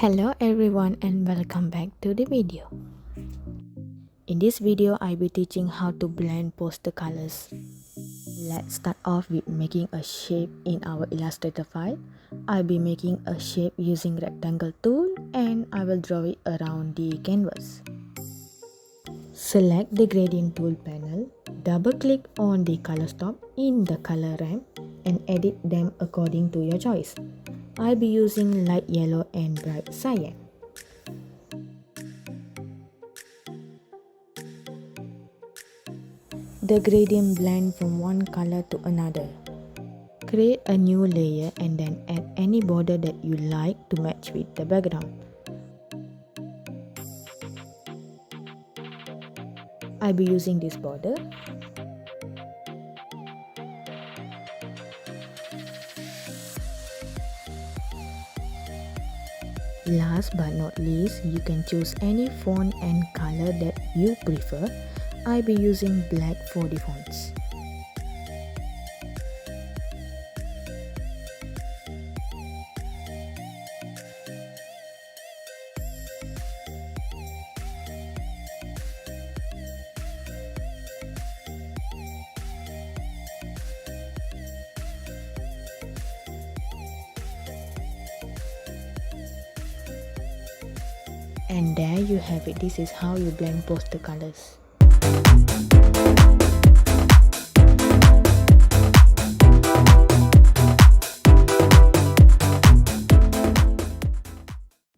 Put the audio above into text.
Hello everyone and welcome back to the video. In this video, I'll be teaching how to blend poster colors. Let's start off with making a shape in our Illustrator file. I'll be making a shape using rectangle tool and I will draw it around the canvas. Select the gradient tool panel, double click on the color stop in the color ramp and edit them according to your choice. I'll be using light yellow and bright cyan. The gradient blend from one color to another. Create a new layer and then add any border that you like to match with the background. I'll be using this border. Last but not least, you can choose any font and color that you prefer. I'll be using black for the fonts. And there you have it. This is how you blend poster colors.